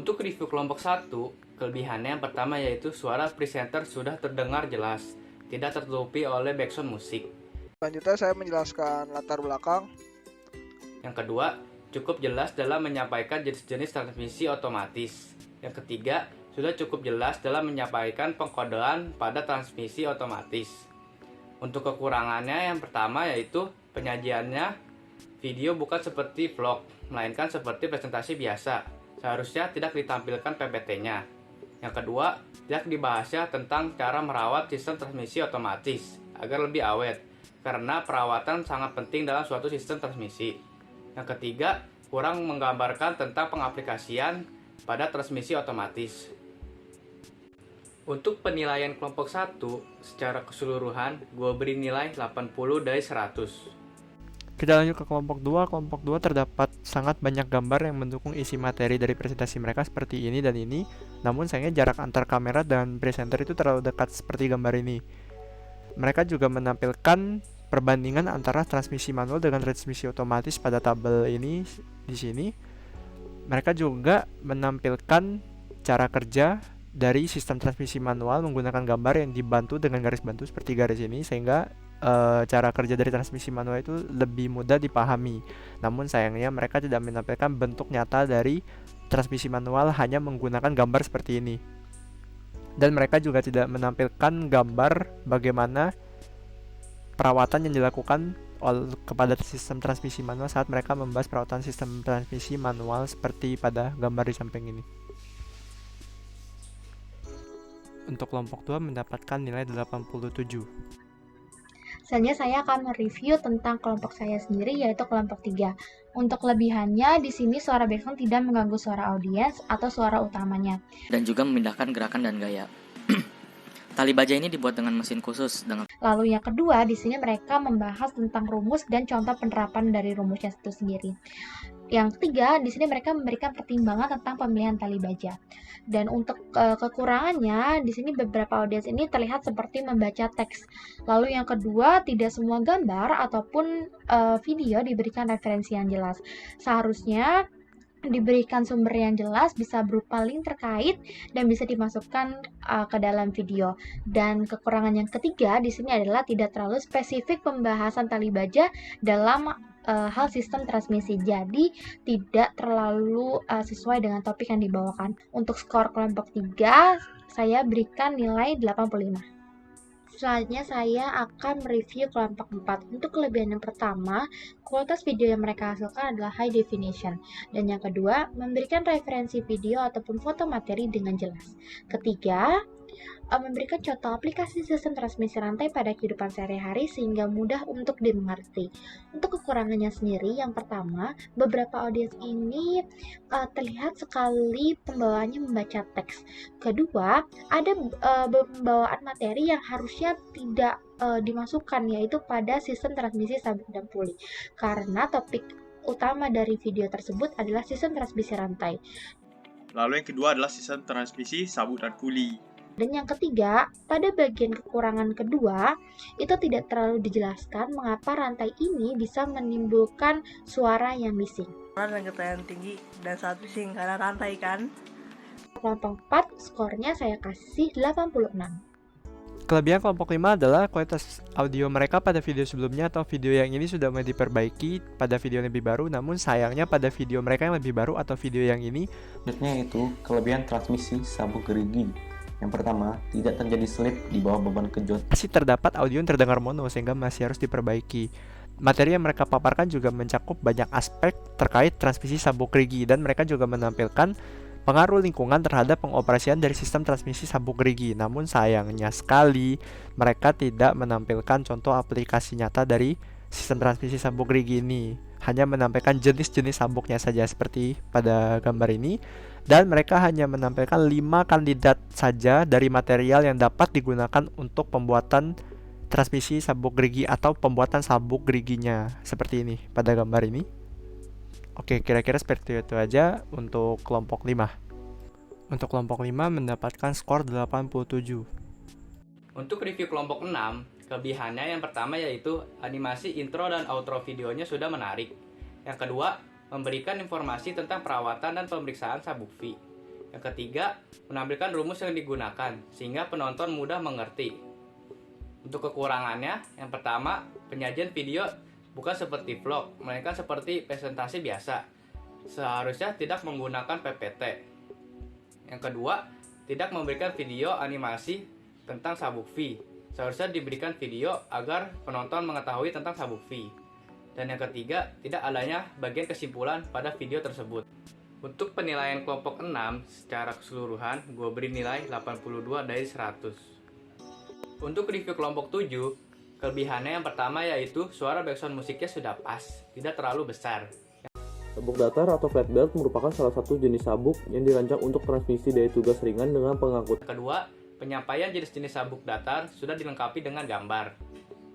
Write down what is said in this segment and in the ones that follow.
Untuk review kelompok 1, kelebihannya yang pertama yaitu suara presenter sudah terdengar jelas, tidak tertutupi oleh background musik. Selanjutnya saya menjelaskan latar belakang. Yang kedua, cukup jelas dalam menyampaikan jenis-jenis transmisi otomatis. Yang ketiga, sudah cukup jelas dalam menyampaikan pengkodean pada transmisi otomatis. Untuk kekurangannya yang pertama yaitu penyajiannya video bukan seperti vlog, melainkan seperti presentasi biasa. Seharusnya tidak ditampilkan PPT-nya. Yang kedua, tidak dibahasnya tentang cara merawat sistem transmisi otomatis agar lebih awet, karena perawatan sangat penting dalam suatu sistem transmisi. Yang ketiga, kurang menggambarkan tentang pengaplikasian pada transmisi otomatis. Untuk penilaian kelompok 1, secara keseluruhan, gue beri nilai 80 dari 100. Kita lanjut ke kelompok 2. Kelompok 2 terdapat sangat banyak gambar yang mendukung isi materi dari presentasi mereka seperti ini dan ini. Namun sayangnya jarak antar kamera dan presenter itu terlalu dekat seperti gambar ini. Mereka juga menampilkan perbandingan antara transmisi manual dengan transmisi otomatis pada tabel ini di sini. Mereka juga menampilkan cara kerja dari sistem transmisi manual menggunakan gambar yang dibantu dengan garis bantu seperti garis ini, sehingga cara kerja dari transmisi manual itu lebih mudah dipahami. Namun sayangnya mereka tidak menampilkan bentuk nyata dari transmisi manual, hanya menggunakan gambar seperti ini. Dan mereka juga tidak menampilkan gambar bagaimana perawatan yang dilakukan kepada sistem transmisi manual saat mereka membahas perawatan sistem transmisi manual seperti pada gambar di samping ini. Untuk kelompok 2 mendapatkan nilai 87. Selanjutnya saya akan mereview tentang kelompok saya sendiri, yaitu kelompok 3. Untuk kelebihannya, di sini suara background tidak mengganggu suara audiens atau suara utamanya. Dan juga memindahkan gerakan dan gaya. Tali baja ini dibuat dengan mesin khusus dengan. Lalu yang kedua, di sini mereka membahas tentang rumus dan contoh penerapan dari rumusnya itu sendiri. Yang ketiga, di sini mereka memberikan pertimbangan tentang pemilihan tali baja. Dan untuk kekurangannya, di sini beberapa audiens ini terlihat seperti membaca teks. Lalu yang kedua, tidak semua gambar ataupun video diberikan referensi yang jelas. Seharusnya diberikan sumber yang jelas, bisa berupa link terkait dan bisa dimasukkan ke dalam video. Dan kekurangan yang ketiga di sini adalah tidak terlalu spesifik pembahasan tali baja dalam hal sistem transmisi, jadi tidak terlalu sesuai dengan topik yang dibawakan. Untuk skor kelompok 3 saya berikan nilai 85. Selanjutnya saya akan mereview kelompok 4. Untuk kelebihan yang pertama, kualitas video yang mereka hasilkan adalah high definition. Dan yang kedua, memberikan referensi video ataupun foto materi dengan jelas. Ketiga, memberikan contoh aplikasi sistem transmisi rantai pada kehidupan sehari-hari sehingga mudah untuk dimengerti. Untuk kekurangannya sendiri, yang pertama, beberapa audiens ini terlihat sekali pembawaannya membaca teks. Kedua, ada pembawaan materi yang harusnya tidak dimasukkan, yaitu pada sistem transmisi sabuk dan puli, karena topik utama dari video tersebut adalah sistem transmisi rantai. Lalu yang kedua adalah sistem transmisi sabuk dan puli. Dan yang ketiga, pada bagian kekurangan kedua, itu tidak terlalu dijelaskan mengapa rantai ini bisa menimbulkan suara yang bising. Dan getaran tinggi dan saat bising karena rantai kan. Kelompok 4, skornya saya kasih 86. Kelebihan kelompok 5 adalah kualitas audio mereka pada video sebelumnya atau video yang ini sudah mulai diperbaiki pada video yang lebih baru, namun sayangnya pada video mereka yang lebih baru atau video yang ini. Selanjutnya yaitu kelebihan transmisi sabuk gerigi. Yang pertama, tidak terjadi slip di bawah beban kejut. Masih terdapat audio yang terdengar mono sehingga masih harus diperbaiki. Materi yang mereka paparkan juga mencakup banyak aspek terkait transmisi sabuk gerigi dan mereka juga menampilkan pengaruh lingkungan terhadap pengoperasian dari sistem transmisi sabuk gerigi. Namun sayangnya sekali mereka tidak menampilkan contoh aplikasi nyata dari sistem transmisi sabuk gerigi ini. Hanya menampilkan jenis-jenis sabuknya saja seperti pada gambar ini. Dan mereka hanya menampilkan 5 kandidat saja dari material yang dapat digunakan untuk pembuatan transmisi sabuk gerigi atau pembuatan sabuk geriginya seperti ini pada gambar ini. Oke, kira-kira seperti itu aja untuk kelompok 5. Untuk kelompok 5 mendapatkan skor 87. Untuk review kelompok 6, kelebihannya yang pertama yaitu animasi intro dan outro videonya sudah menarik. Yang kedua, memberikan informasi tentang perawatan dan pemeriksaan sabuk V. Yang ketiga, menampilkan rumus yang digunakan sehingga penonton mudah mengerti. Untuk kekurangannya, yang pertama, penyajian video bukan seperti vlog, melainkan seperti presentasi biasa. Seharusnya tidak menggunakan PPT. Yang kedua, tidak memberikan video animasi tentang sabuk V. Seharusnya diberikan video agar penonton mengetahui tentang sabuk V. Dan yang ketiga, tidak adanya bagian kesimpulan pada video tersebut. Untuk penilaian kelompok 6 secara keseluruhan, gue beri nilai 82 dari 100. Untuk review kelompok 7, kelebihannya yang pertama yaitu suara background musiknya sudah pas, tidak terlalu besar. Sabuk datar atau flat belt merupakan salah satu jenis sabuk yang dirancang untuk transmisi daya tugas ringan dengan pengangkut. Kedua, penyampaian jenis-jenis sabuk datar sudah dilengkapi dengan gambar.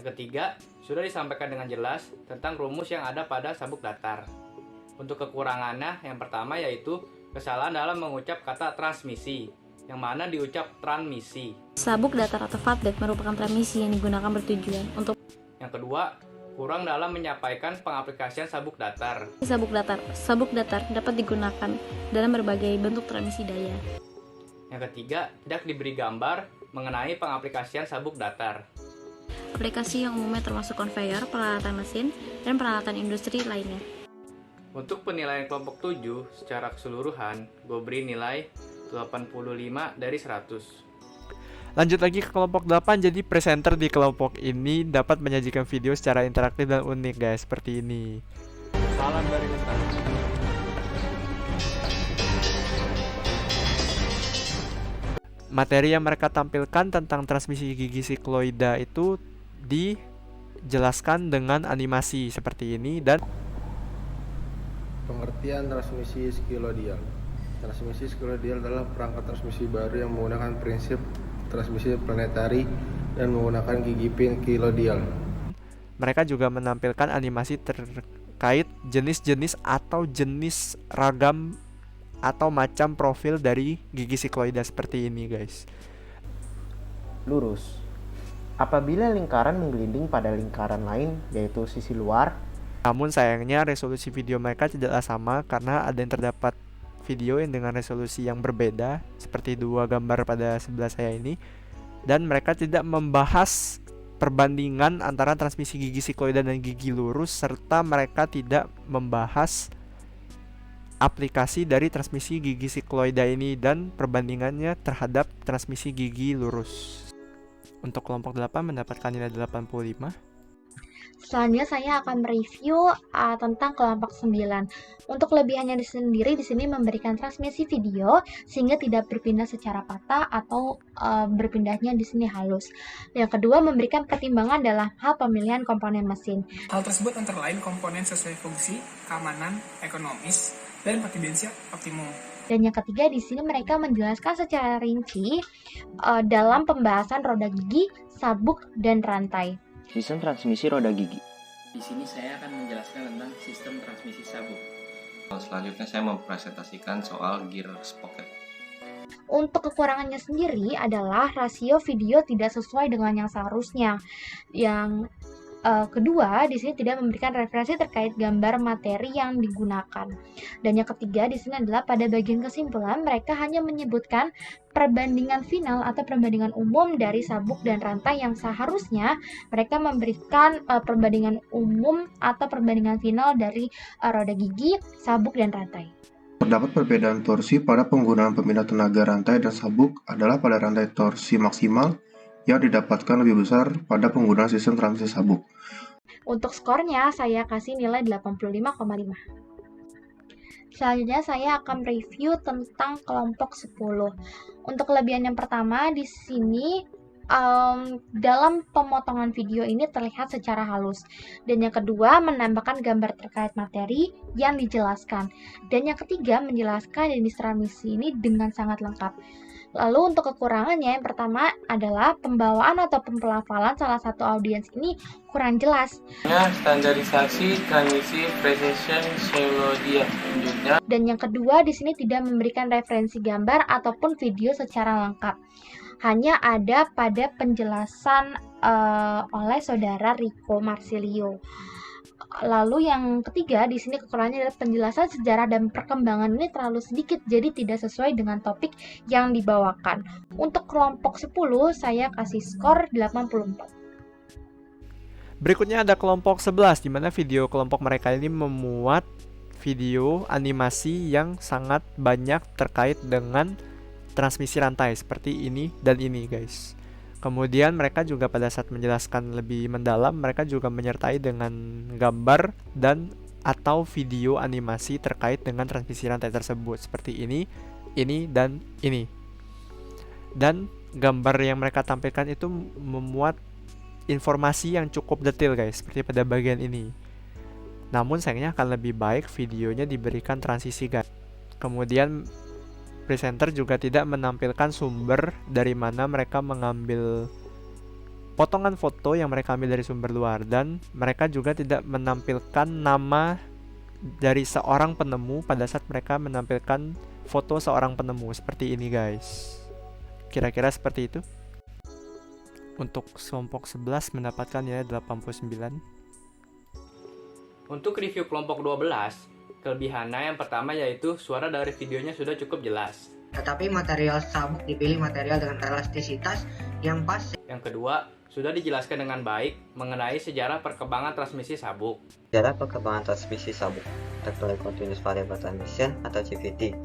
Yang ketiga, sudah disampaikan dengan jelas tentang rumus yang ada pada sabuk datar. Untuk kekurangannya, yang pertama yaitu kesalahan dalam mengucap kata transmisi, yang mana diucap transmisi. Sabuk datar atau flat belt merupakan transmisi yang digunakan bertujuan untuk. Yang kedua, kurang dalam menyampaikan pengaplikasian sabuk datar. Sabuk datar dapat digunakan dalam berbagai bentuk transmisi daya. Yang ketiga, tidak diberi gambar mengenai pengaplikasian sabuk datar. Aplikasi yang umumnya termasuk konveyor, peralatan mesin, dan peralatan industri lainnya. Untuk penilaian kelompok 7 secara keseluruhan, gue beri nilai 85 dari 100. Lanjut lagi ke kelompok 8, jadi presenter di kelompok ini dapat menyajikan video secara interaktif dan unik guys, seperti ini. Salam dari Ustaz. Materi yang mereka tampilkan tentang transmisi gigi sikloida itu dijelaskan dengan animasi seperti ini dan pengertian transmisi sikloidal. Transmisi sikloidal adalah perangkat transmisi baru yang menggunakan prinsip transmisi planetari dan menggunakan gigi sikloidal. Mereka juga menampilkan animasi terkait jenis-jenis atau jenis ragam atau macam profil dari gigi sikloida seperti ini guys. Lurus. Apabila lingkaran menggelinding pada lingkaran lain yaitu sisi luar. Namun sayangnya resolusi video mereka tidaklah sama karena ada yang terdapat video yang dengan resolusi yang berbeda seperti dua gambar pada sebelah saya ini, dan mereka tidak membahas perbandingan antara transmisi gigi sikloida dan gigi lurus, serta mereka tidak membahas aplikasi dari transmisi gigi sikloida ini dan perbandingannya terhadap transmisi gigi lurus. Untuk kelompok 8 mendapatkan nilai 85. Selanjutnya saya akan mereview tentang kelompok 9. Untuk kelebihannya sendiri di sini memberikan transmisi video sehingga tidak berpindah secara patah atau berpindahnya di sini halus. Yang kedua, memberikan pertimbangan dalam hal pemilihan komponen mesin. Hal tersebut antara lain komponen sesuai fungsi, keamanan, ekonomis, dan efisiensi optimum. Dan yang ketiga, di sini mereka menjelaskan secara rinci dalam pembahasan roda gigi, sabuk, dan rantai. Sistem transmisi roda gigi. Di sini saya akan menjelaskan tentang sistem transmisi sabuk. Selanjutnya saya mempresentasikan soal gear sprocket. Untuk kekurangannya sendiri adalah rasio video tidak sesuai dengan yang seharusnya. Yang kedua, di sini tidak memberikan referensi terkait gambar materi yang digunakan. Dan yang ketiga, di sini adalah pada bagian kesimpulan mereka hanya menyebutkan perbandingan final atau perbandingan umum dari sabuk dan rantai yang seharusnya mereka memberikan perbandingan umum atau perbandingan final dari roda gigi, sabuk, dan rantai. Terdapat perbedaan torsi pada penggunaan pemindah tenaga rantai dan sabuk adalah pada rantai torsi maksimal yang didapatkan lebih besar pada penggunaan sistem transmisi sabuk. Untuk skornya saya kasih nilai 85,5. Selanjutnya saya akan review tentang kelompok 10. Untuk kelebihan yang pertama di sini dalam pemotongan video ini terlihat secara halus. Dan yang kedua, menambahkan gambar terkait materi yang dijelaskan. Dan yang ketiga, menjelaskan jenis transmisi ini dengan sangat lengkap. Lalu untuk kekurangannya, yang pertama adalah pembawaan atau pelafalan salah satu audiens ini kurang jelas. Standarisasi transmisi precision selodia. Dan yang kedua, di sini tidak memberikan referensi gambar ataupun video secara lengkap. Hanya ada pada penjelasan oleh saudara Rico Marsilio. Lalu yang ketiga, di sini kekurangannya adalah penjelasan sejarah dan perkembangan ini terlalu sedikit, jadi tidak sesuai dengan topik yang dibawakan. Untuk kelompok 10, saya kasih skor 84. Berikutnya ada kelompok 11, di mana video kelompok mereka ini memuat video animasi yang sangat banyak terkait dengan transmisi rantai seperti ini dan ini, guys. Kemudian mereka juga pada saat menjelaskan lebih mendalam, mereka juga menyertai dengan gambar dan atau video animasi terkait dengan transmisi rantai tersebut seperti ini, dan ini. Dan gambar yang mereka tampilkan itu memuat informasi yang cukup detail, guys, seperti pada bagian ini. Namun sayangnya akan lebih baik videonya diberikan transisi, guys. Kemudian presenter juga tidak menampilkan sumber dari mana mereka mengambil potongan foto yang mereka ambil dari sumber luar, dan mereka juga tidak menampilkan nama dari seorang penemu pada saat mereka menampilkan foto seorang penemu seperti ini, guys. Kira-kira seperti itu. Untuk kelompok 11 mendapatkan nilai 89. Untuk review kelompok 12, kelebihannya yang pertama yaitu suara dari videonya sudah cukup jelas. Tetapi material sabuk dipilih material dengan elastisitas yang pas. Yang kedua, sudah dijelaskan dengan baik mengenai sejarah perkembangan transmisi sabuk. Sejarah perkembangan transmisi sabuk, Tactile Continuous Variable Transmission atau CVT.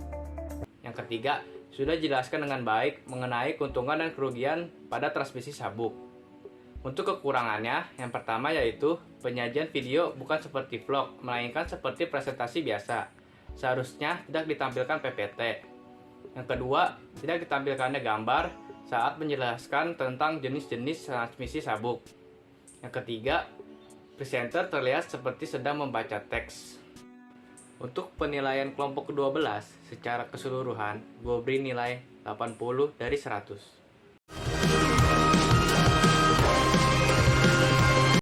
Yang ketiga, sudah dijelaskan dengan baik mengenai keuntungan dan kerugian pada transmisi sabuk. Untuk kekurangannya, yang pertama yaitu penyajian video bukan seperti vlog, melainkan seperti presentasi biasa. Seharusnya tidak ditampilkan PPT. Yang kedua, tidak ditampilkannya gambar saat menjelaskan tentang jenis-jenis transmisi sabuk. Yang ketiga, presenter terlihat seperti sedang membaca teks. Untuk penilaian kelompok ke-12, secara keseluruhan, gue beri nilai 80 dari 100.